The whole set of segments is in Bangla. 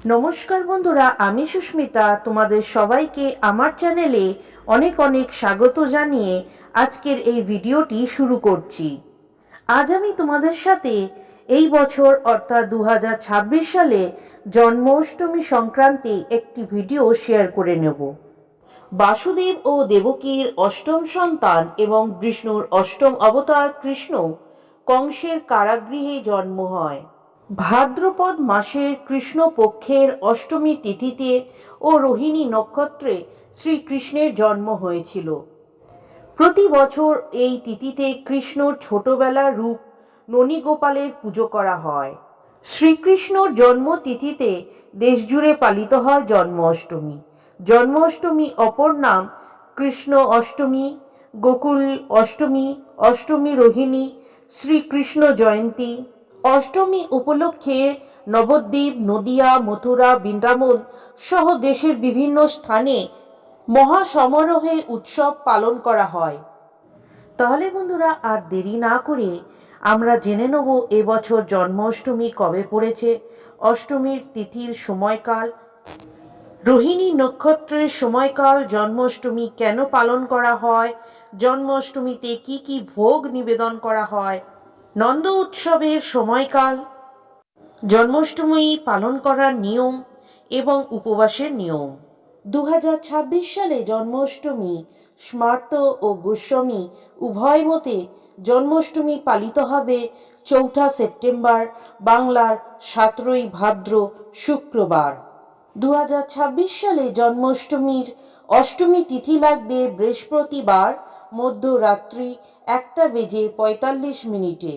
নমস্কার বন্ধুরা, আমি সুস্মিতা তোমাদের সবাইকে আমার চ্যানেলে অনেক অনেক স্বাগত জানিয়ে আজকের এই ভিডিওটি শুরু করছি। আজ আমি তোমাদের সাথে এই বছর অর্থাৎ 2026 সালে জন্মাষ্টমী সংক্রান্তি একটি ভিডিও শেয়ার করে নেব। বাসুদেব ও দেবকীর অষ্টম সন্তান এবং বিষ্ণুর অষ্টম অবতার কৃষ্ণ কংসের কারাগৃহে জন্ম হয়। ভাদ্রপদ মাসের কৃষ্ণপক্ষের অষ্টমী তিথিতে ও রোহিণী নক্ষত্রে শ্রীকৃষ্ণের জন্ম হয়েছিল। প্রতি বছর এই তিথিতে কৃষ্ণর ছোটবেলার রূপ ননীগোপালের পুজো করা হয়। শ্রীকৃষ্ণর জন্মতিথিতে দেশজুড়ে পালিত হয় জন্মাষ্টমী। জন্মাষ্টমী অপর নাম কৃষ্ণ অষ্টমী, গোকুল অষ্টমী, অষ্টমী রোহিণী, শ্রীকৃষ্ণ জয়ন্তী। অষ্টমী উপলক্ষে নবদ্বীপ, নদিয়া, মথুরা, বৃন্দাবন সহ দেশের বিভিন্ন স্থানে মহাসমারোহে উৎসব পালন করা হয়। তাহলে বন্ধুরা, আর দেরি না করে আমরা জেনে নেব এবছর জন্মাষ্টমী কবে পড়েছে, অষ্টমীর তিথির সময়কাল, রোহিণী নক্ষত্রের সময়কাল, জন্মাষ্টমী কেন পালন করা হয়, জন্মাষ্টমীতে কি কি ভোগ নিবেদন করা হয়, নন্দ উৎসবের সময়কাল, জন্মাষ্টমী পালন করার নিয়ম এবং উপবাসের নিয়ম। 2026 সালে জন্মাষ্টমী স্মার্ত ও গোস্বামী উভয় মতে জন্মাষ্টমী পালিত হবে 4 সেপ্টেম্বর, বাংলার 17 ভাদ্র শুক্রবার। 2026 সালে জন্মাষ্টমীর অষ্টমী তিথি লাগবে বৃহস্পতিবার মধ্যরাত্রি 1:45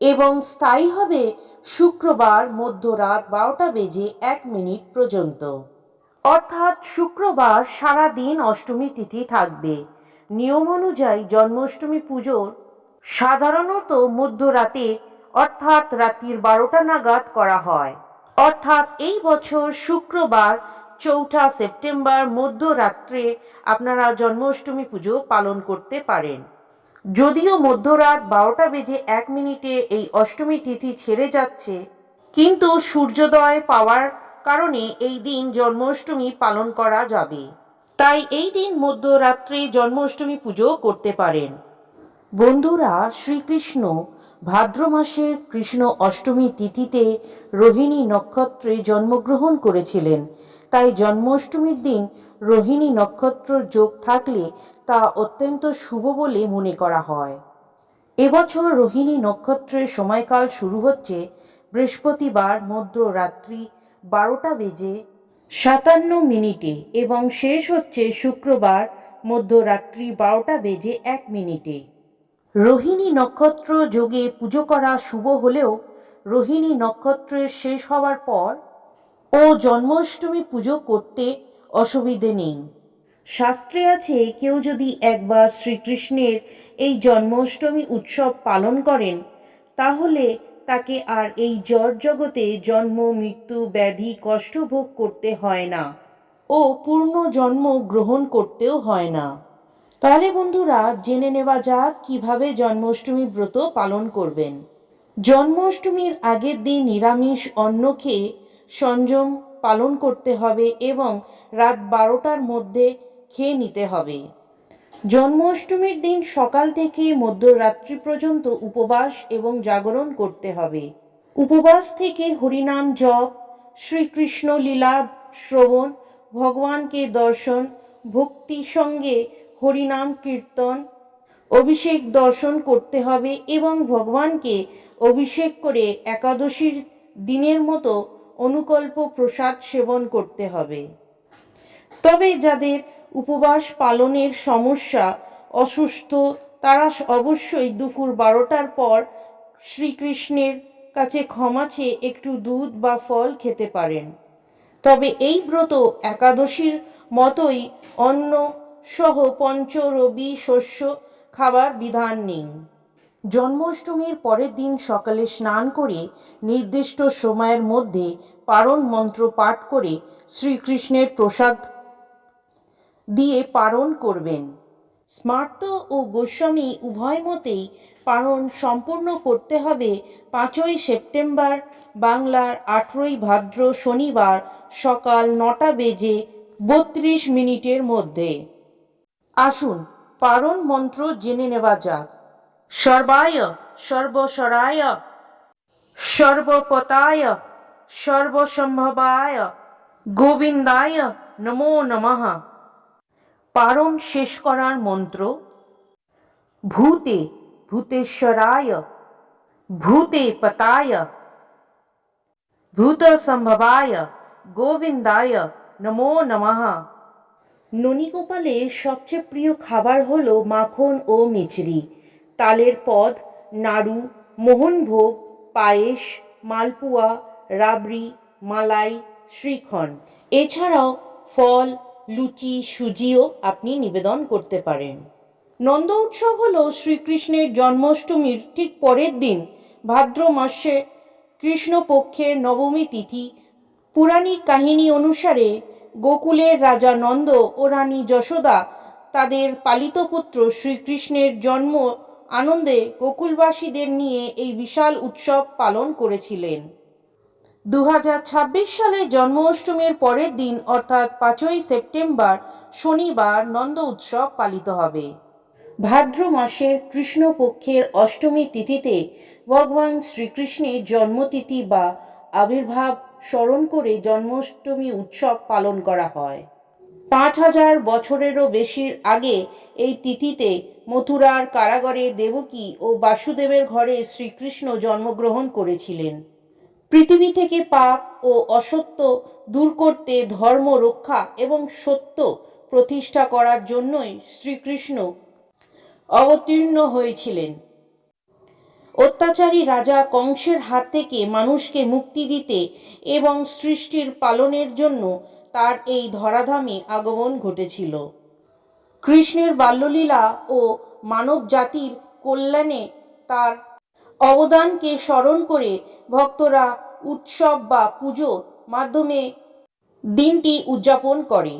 এবং স্থায়ী হবে শুক্রবার মধ্যরাত 12:01 পর্যন্ত। অর্থাৎ শুক্রবার সারা দিন অষ্টমী তিথি থাকবে। নিয়ম অনুযায়ী জন্মাষ্টমী পুজোর সাধারণত মধ্যরাতে অর্থাৎ রাত্রির 12টা নাগাদ করা হয়। অর্থাৎ এই বছর শুক্রবার 4 সেপ্টেম্বর মধ্যরাত্রে আপনারা জন্মাষ্টমী পুজো পালন করতে পারেন। যদিও মধ্যরাত 12:01 এই অষ্টমী তিথি ছেড়ে যাচ্ছে, কিন্তু সূর্যোদয় পাওয়ার কারণে এই দিন জন্মাষ্টমী পালন করা যাবে। তাই এই দিন মধ্যরাত্রে জন্মাষ্টমী পুজো করতে পারেন। বন্ধুরা, শ্রীকৃষ্ণ ভাদ্র মাসের কৃষ্ণ অষ্টমী তিথিতে রোহিণী নক্ষত্রে জন্মগ্রহণ করেছিলেন। তাই জন্মাষ্টমীর দিন রোহিণী নক্ষত্র যোগ থাকলে তা অত্যন্ত শুভ বলে মনে করা হয়। এবছর রোহিণী নক্ষত্রের সময়কাল শুরু হচ্ছে বৃহস্পতিবার মধ্যরাত্রি 12:57 এবং শেষ হচ্ছে শুক্রবার মধ্যরাত্রি 12:01। রোহিণী নক্ষত্র যোগে পুজো করা শুভ হলেও রোহিণী নক্ষত্রের শেষ হওয়ার পর ও জন্মাষ্টমী পুজো করতে অসুবিধে নেই। শাস্ত্রে আছে, কেউ যদি একবার শ্রীকৃষ্ণের এই জন্মাষ্টমী উৎসব পালন করেন তাহলে তাকে আর এই জড় জগতে জন্ম, মৃত্যু, ব্যাধি, কষ্ট ভোগ করতে হয় না ও পূর্ণ জন্ম গ্রহণ করতেও হয় না। তাহলে বন্ধুরা, জেনে নেওয়া যাক কিভাবে জন্মাষ্টমী ব্রত পালন করবেন। জন্মাষ্টমীর আগের দিন নিরামিষ অন্ন খেয়ে সংযম পালন করতে হবে এবং রাত 12টার মধ্যে খেয়ে নিতে হবে। জন্মাষ্টমীর দিন সকাল থেকে মধ্যরাত্রি পর্যন্ত উপবাস এবং জাগরণ করতে হবে। উপবাস থেকে হরিনাম জপ, শ্রীকৃষ্ণ লীলা শ্রবণ, ভগবানকে দর্শন, ভক্তি সঙ্গে হরিনাম কীর্তন, অভিষেক দর্শন করতে হবে এবং ভগবানকে অভিষেক করে একাদশীর দিনের মতো অনুকল্প প্রসাদ সেবন করতে হবে। তবে যাদের উপবাস পালনের সমস্যা, অসুস্থ, তারা অবশ্যই দুপুর 12টার পর শ্রীকৃষ্ণের কাছে ক্ষমা চেয়ে একটু দুধ বা ফল খেতে পারেন। তবে এই ব্রত একাদশীর মতোই অন্ন সহ পঞ্চরবি শস্য খাবার বিধান নেই। জন্মাষ্টমীর পরের দিন সকালে স্নান করে নির্দিষ্ট সময়ের মধ্যে পারণ মন্ত্র পাঠ করে শ্রীকৃষ্ণের প্রসাদ দিয়ে পারণ করবেন। স্মার্ত ও গোস্বামী উভয় মতেই পারণ সম্পূর্ণ করতে হবে 5 সেপ্টেম্বর বাংলার 18ই ভাদ্র শনিবার সকাল 9টা বেজে 32 মিনিটের মধ্যে। আসুন পারণ মন্ত্র জেনে নেওয়া যাক। সর্বায় সর্বস্বরায় সর্বপতায় সর্বসম্ভবায় গোবিন্দায় নমো নমঃ। পারণ শেষ করার মন্ত্র: ভূতে ভূতেশ্বরায় ভূতে পতায় ভূতসম্ভবায় গোবিন্দায় নমো নমঃ। ননীগোপালের সবচেয়ে প্রিয় খাবার হলো মাখন ও মিচড়ি, তালের পদ, নাড়ু, মোহনভোগ, পায়েস, মালপুয়া, রাবড়ি, মালাই, শ্রীখণ্ড। এছাড়াও ফল, লুচি, সুজিও আপনি নিবেদন করতে পারেন। নন্দ উৎসব হল শ্রীকৃষ্ণের জন্মাষ্টমীর ঠিক পরের দিন, ভাদ্র মাসে কৃষ্ণপক্ষের নবমী তিথি। পৌরাণিক কাহিনী অনুসারে গোকুলের রাজা নন্দ ও রানী যশোদা তাদের পালিত পুত্র শ্রীকৃষ্ণের জন্ম আনন্দে গোকুলবাসীদের নিয়ে এই বিশাল উৎসব পালন করেছিলেন। 2026 সালে জন্মাষ্টমীর পরের দিন অর্থাৎ 5ই সেপ্টেম্বর শনিবার নন্দ উৎসব পালিত হবে। ভাদ্র মাসের কৃষ্ণপক্ষের অষ্টমী তিথিতে ভগবান শ্রীকৃষ্ণের জন্মতিথি বা আবির্ভাব স্মরণ করে জন্মাষ্টমী উৎসব পালন করা হয়। 5000 বছরেরও বেশির আগে এই তিথিতে মথুরার কারাগারে দেবকী ও বাসুদেবের ঘরে শ্রীকৃষ্ণ জন্মগ্রহণ করেছিলেন। পৃথিবী থেকে পাপ ও অসত্য দূর করতে, ধর্ম রক্ষা এবং সত্য প্রতিষ্ঠা করার জন্যই শ্রীকৃষ্ণ অবতীর্ণ হয়েছিলেন। অত্যাচারী রাজা কংসের হাত থেকে মানুষকে মুক্তি দিতে এবং সৃষ্টির পালনের জন্য তার এই ধরাধামে আগমন ঘটেছিল। কৃষ্ণের বাল্যলীলা ও মানব জাতির কল্যাণে তার অবদানকে স্মরণ করে ভক্তরা উৎসব বা পুজোর মাধ্যমে দিনটি উদযাপন করে।